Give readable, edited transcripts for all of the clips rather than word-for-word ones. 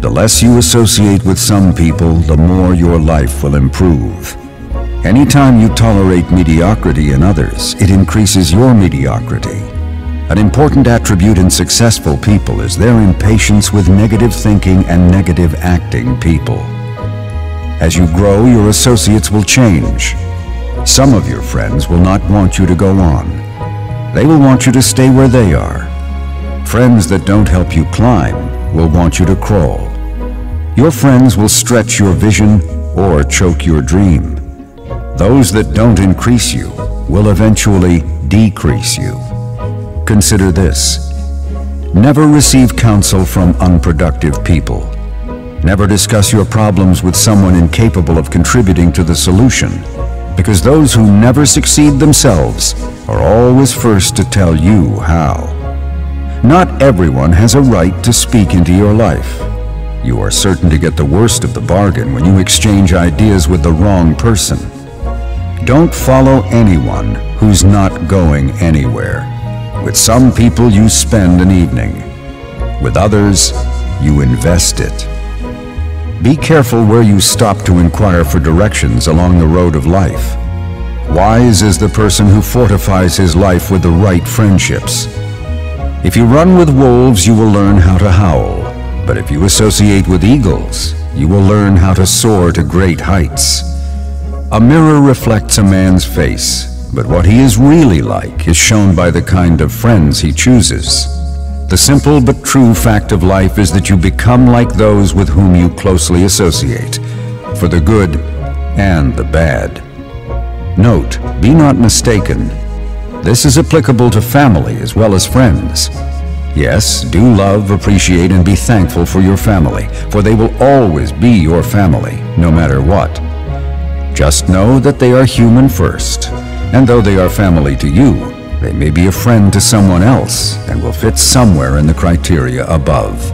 The less you associate with some people, the more your life will improve. Anytime you tolerate mediocrity in others, it increases your mediocrity. An important attribute in successful people is their impatience with negative thinking and negative acting people. As you grow, your associates will change. Some of your friends will not want you to go on. They will want you to stay where they are. Friends that don't help you climb will want you to crawl. Your friends will stretch your vision or choke your dream. Those that don't increase you will eventually decrease you. Consider this. Never receive counsel from unproductive people. Never discuss your problems with someone incapable of contributing to the solution, because those who never succeed themselves are always first to tell you how. Not everyone has a right to speak into your life. You are certain to get the worst of the bargain when you exchange ideas with the wrong person. Don't follow anyone who's not going anywhere. With some people you spend an evening. With others, you invest it. Be careful where you stop to inquire for directions along the road of life. Wise is the person who fortifies his life with the right friendships. If you run with wolves, you will learn how to howl. But if you associate with eagles, you will learn how to soar to great heights. A mirror reflects a man's face, but what he is really like is shown by the kind of friends he chooses. The simple but true fact of life is that you become like those with whom you closely associate, for the good and the bad. Note, be not mistaken. This is applicable to family as well as friends. Yes, do love, appreciate, and be thankful for your family, for they will always be your family, no matter what. Just know that they are human first, and though they are family to you, they may be a friend to someone else and will fit somewhere in the criteria above.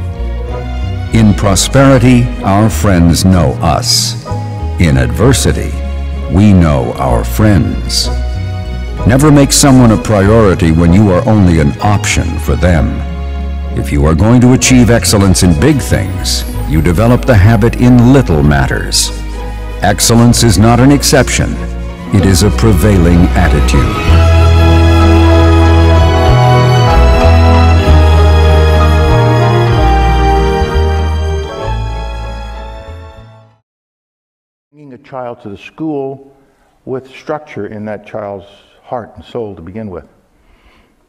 In prosperity, our friends know us. In adversity, we know our friends. Never make someone a priority when you are only an option for them. If you are going to achieve excellence in big things, you develop the habit in little matters. Excellence is not an exception. It is a prevailing attitude. Bringing a child to the school with structure in that child's heart and soul to begin with.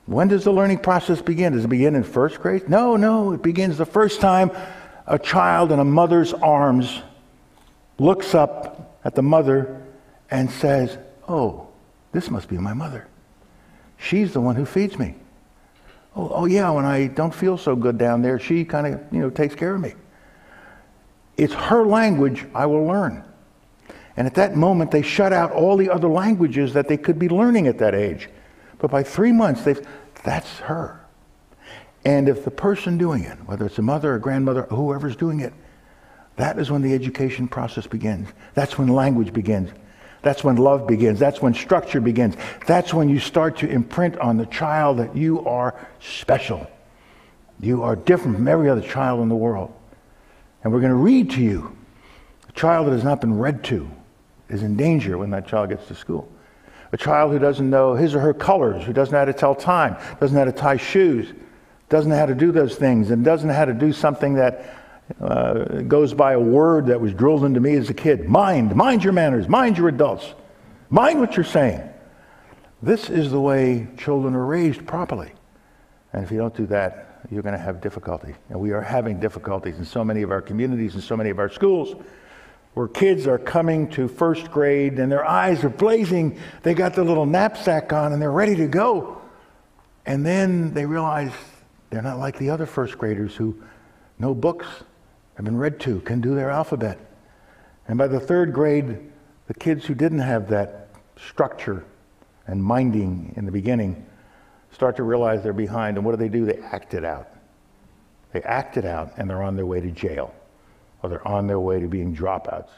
When does the learning process begin? Does it begin in first grade? No, it begins the first time a child in a mother's arms looks up at the mother and says, "Oh, this must be my mother. She's the one who feeds me. Oh yeah, when I don't feel so good down there, she kind of, takes care of me. It's her language I will learn." And at that moment, they shut out all the other languages that they could be learning at that age. But by 3 months, that's her. And if the person doing it, whether it's a mother, a grandmother, whoever's doing it, that is when the education process begins. That's when language begins. That's when love begins. That's when structure begins. That's when you start to imprint on the child that you are special. You are different from every other child in the world. And we're going to read to you. A child that has not been read to is in danger when that child gets to school. A child who doesn't know his or her colors, who doesn't know how to tell time, doesn't know how to tie shoes, doesn't know how to do those things, and doesn't know how to do something that goes by a word that was drilled into me as a kid. Mind your manners, mind your adults, mind what you're saying. This is the way children are raised properly. And if you don't do that, you're going to have difficulty. And we are having difficulties in so many of our communities and so many of our schools, where kids are coming to first grade and their eyes are blazing. They got their little knapsack on and they're ready to go. And then they realize they're not like the other first graders who know books, have been read to, can do their alphabet. And by the third grade, the kids who didn't have that structure and minding in the beginning start to realize they're behind. And what do? They act it out. They act it out and they're on their way to jail, or they're on their way to being dropouts.